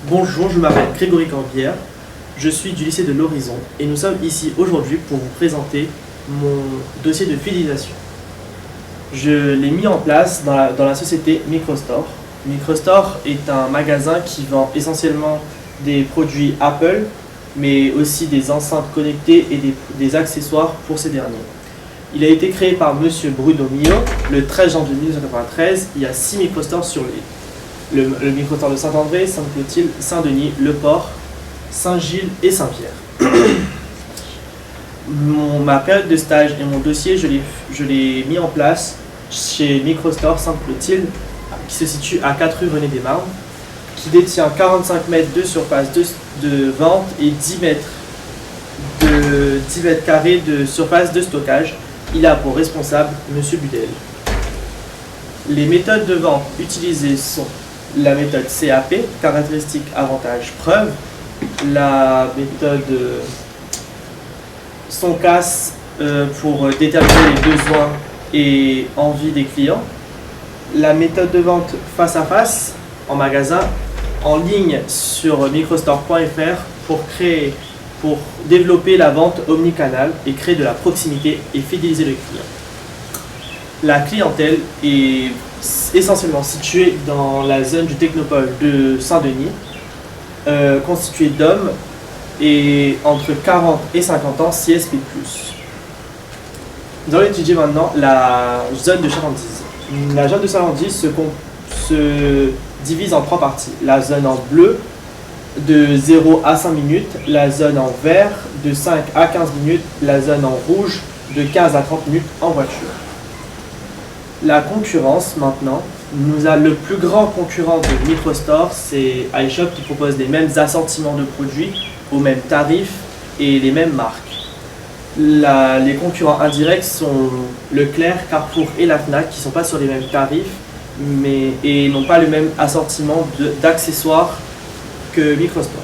Bonjour, je m'appelle Grégory Corbière, je suis du lycée de l'Horizon et nous sommes ici aujourd'hui pour vous présenter mon dossier de fidélisation. Je l'ai mis en place dans la société Microstore. Microstore est un magasin qui vend essentiellement des produits Apple, mais aussi des enceintes connectées et des accessoires pour ces derniers. Il a été créé par Monsieur Bruno Mio le 13 janvier 1993. Il y a 6 microstores sur l'île. Le microstore de Saint-André, Sainte-Clotilde, Saint-Denis, Le Port, Saint-Gilles et Saint-Pierre. Ma période de stage et mon dossier, je l'ai mis en place chez Microstore Sainte-Clotilde, qui se situe à 4 rue René Desmarnes, qui détient 45 mètres de surface de vente et 10 mètres carrés de surface de stockage. Il a pour responsable Monsieur Budel. Les méthodes de vente utilisées sont la méthode CAP, caractéristiques, avantages, preuves, la méthode SONCAS pour déterminer les besoins et envies des clients, la méthode de vente face à face en magasin, en ligne sur microstore.fr pour développer la vente omnicanal et créer de la proximité et fidéliser le client. La clientèle est essentiellement située dans la zone du Technopole de Saint-Denis, constituée d'hommes et entre 40 et 50 ans CSP+. Nous allons étudier maintenant la zone de chalandise. La zone de chalandise se divise en 3 parties. La zone en bleu de 0 à 5 minutes, la zone en vert de 5 à 15 minutes, la zone en rouge de 15 à 30 minutes en voiture. La concurrence maintenant, le plus grand concurrent de Microstore, c'est iShop qui propose les mêmes assortiments de produits aux mêmes tarifs et les mêmes marques. Les concurrents indirects sont Leclerc, Carrefour et la Fnac qui ne sont pas sur les mêmes tarifs et n'ont pas le même assortiment d'accessoires que Microstore.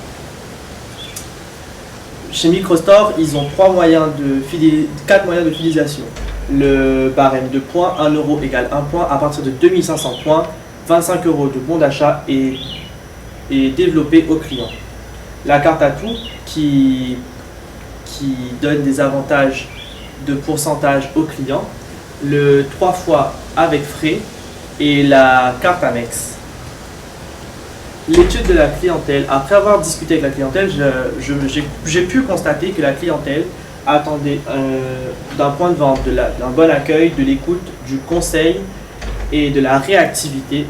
Chez Microstore, ils ont 4 moyens de fidélisation. Le barème de points, 1 euro égale 1 point. À partir de 2500 points, 25 euros de bon d'achat est développé aux clients. La carte à tout qui donne des avantages de pourcentage aux clients. Le 3 fois avec frais et la carte Amex. L'étude de la clientèle, après avoir discuté avec la clientèle, j'ai pu constater que la clientèle attendait d'un point de vente d'un bon accueil, de l'écoute, du conseil et de la réactivité.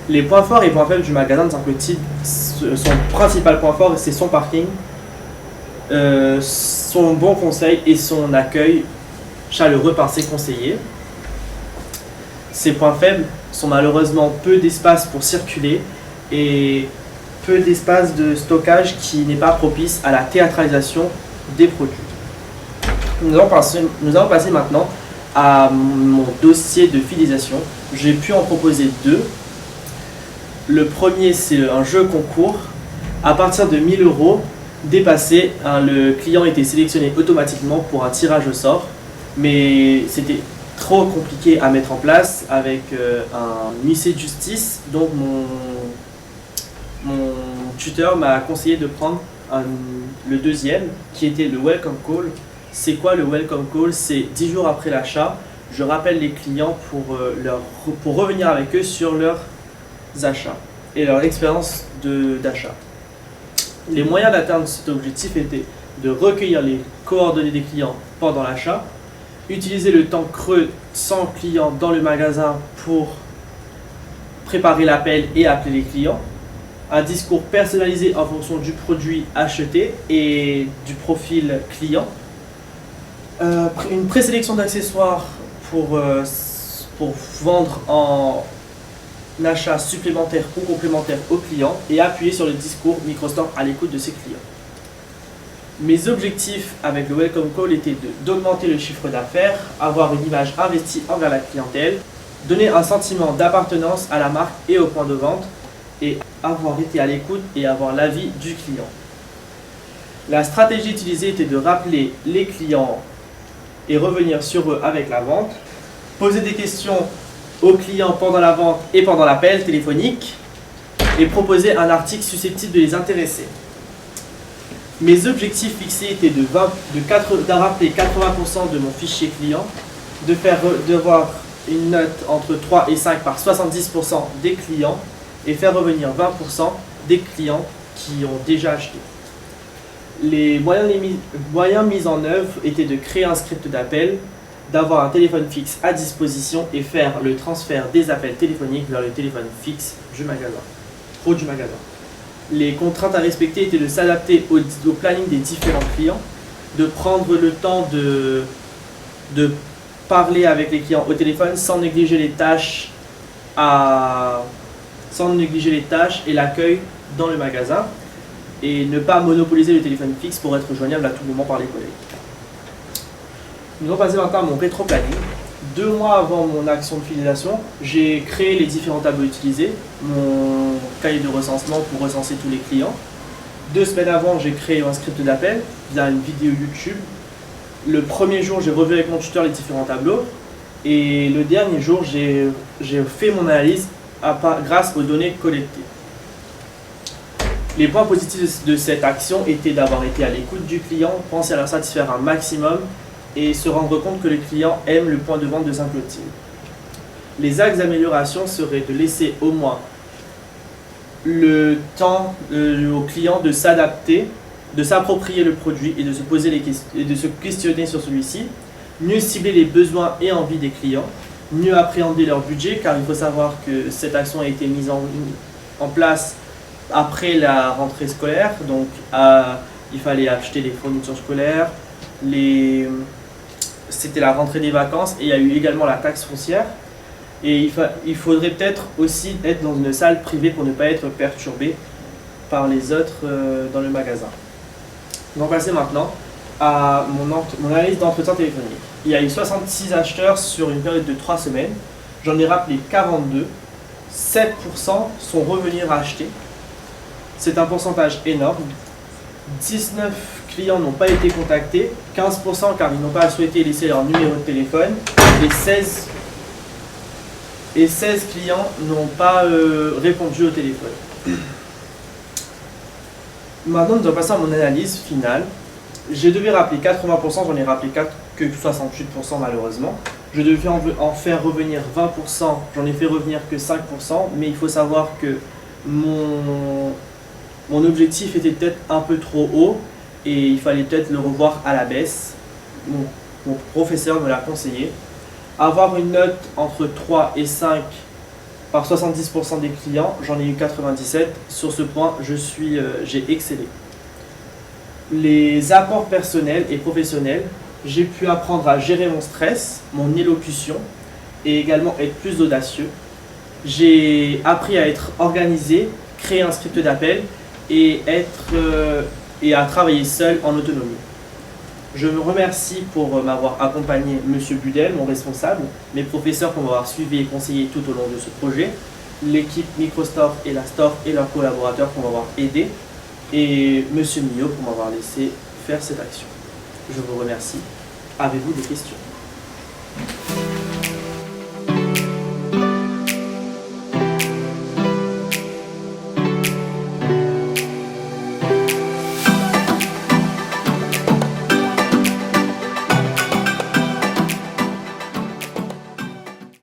Les points forts et points faibles du magasin de Sainte-Clotilde, son principal point fort, c'est son parking, son bon conseil et son accueil chaleureux par ses conseillers. Ses points faibles sont malheureusement peu d'espace pour circuler et peu d'espace de stockage qui n'est pas propice à la théâtralisation des produits. Nous allons passer maintenant à mon dossier de fidélisation. J'ai pu en proposer 2. Le premier, c'est un jeu concours. À partir de 1000 euros dépassés, le client était sélectionné automatiquement pour un tirage au sort, mais c'était trop compliqué à mettre en place avec un huissier de justice. Donc mon tuteur m'a conseillé de prendre le deuxième qui était le Welcome Call. C'est quoi le Welcome Call? C'est 10 jours après l'achat, je rappelle les clients pour revenir avec eux sur leurs achats et leur expérience d'achat. Les moyens d'atteindre cet objectif étaient de recueillir les coordonnées des clients pendant l'achat, utiliser le temps creux sans client dans le magasin pour préparer l'appel et appeler les clients, un discours personnalisé en fonction du produit acheté et du profil client, une présélection d'accessoires pour vendre en achat supplémentaire ou complémentaire aux clients et appuyer sur le discours Microstore à l'écoute de ses clients. Mes objectifs avec le Welcome Call étaient d'augmenter le chiffre d'affaires, avoir une image investie envers la clientèle, donner un sentiment d'appartenance à la marque et au point de vente et avoir été à l'écoute et avoir l'avis du client. La stratégie utilisée était de rappeler les clients et revenir sur eux avec la vente, poser des questions aux clients pendant la vente et pendant l'appel téléphonique, et proposer un article susceptible de les intéresser. Mes objectifs fixés étaient de rappeler 80% de mon fichier client, d'avoir une note entre 3 et 5 par 70% des clients et faire revenir 20% des clients qui ont déjà acheté. Les moyens mis en œuvre étaient de créer un script d'appel, d'avoir un téléphone fixe à disposition et faire le transfert des appels téléphoniques vers le téléphone fixe du magasin, pro du magasin. Les contraintes à respecter étaient de s'adapter au planning des différents clients, de prendre le temps de parler avec les clients au téléphone sans négliger les tâches et l'accueil dans le magasin, et ne pas monopoliser le téléphone fixe pour être joignable à tout moment par les collègues. Nous allons passer maintenant à mon rétro-planning. 2 mois avant mon action de fidélisation, j'ai créé les différents tableaux utilisés, mon cahier de recensement pour recenser tous les clients. 2 semaines avant, j'ai créé un script d'appel via une vidéo YouTube. Le premier jour, j'ai revu avec mon tuteur les différents tableaux. Et le dernier jour, j'ai fait mon analyse grâce aux données collectées. Les points positifs de cette action étaient d'avoir été à l'écoute du client, penser à leur satisfaire un maximum et se rendre compte que les clients aiment le point de vente de Saint-Clotilde. Les axes d'amélioration seraient de laisser au moins le temps au client de s'adapter, de s'approprier le produit et de se questionner sur celui-ci, mieux cibler les besoins et envies des clients, mieux appréhender leur budget, car il faut savoir que cette action a été mise en place après la rentrée scolaire, donc il fallait acheter les fournitures scolaires, c'était la rentrée des vacances et il y a eu également la taxe foncière. Et il faudrait peut-être aussi être dans une salle privée pour ne pas être perturbé par les autres dans le magasin. Donc passer maintenant à mon analyse d'entretien téléphonique. Il y a eu 66 acheteurs sur une période de 3 semaines. J'en ai rappelé 42. 7% sont revenus racheter. C'est un pourcentage énorme. 19 clients n'ont pas été contactés, 15% car ils n'ont pas souhaité laisser leur numéro de téléphone et 16 clients n'ont pas répondu au téléphone. Maintenant, nous allons passer à mon analyse finale. Je devais rappeler 80%, j'en ai rappelé que 68% malheureusement. Je devais en faire revenir 20%, j'en ai fait revenir que 5%, mais il faut savoir que mon objectif était peut-être un peu trop haut et il fallait peut-être le revoir à la baisse. Mon professeur me l'a conseillé. Avoir une note entre 3 et 5 par 70% des clients, j'en ai eu 97. Sur ce point, j'ai excellé. Les apports personnels et professionnels, j'ai pu apprendre à gérer mon stress, mon élocution et également être plus audacieux. J'ai appris à être organisé, créer un script d'appel et à travailler seul en autonomie. Je me remercie pour m'avoir accompagné Monsieur Budel, mon responsable, mes professeurs pour m'avoir suivi et conseillé tout au long de ce projet, l'équipe Microstore et la Store et leurs collaborateurs pour m'avoir aidé, et Monsieur Millot pour m'avoir laissé faire cette action. Je vous remercie. Avez-vous des questions ?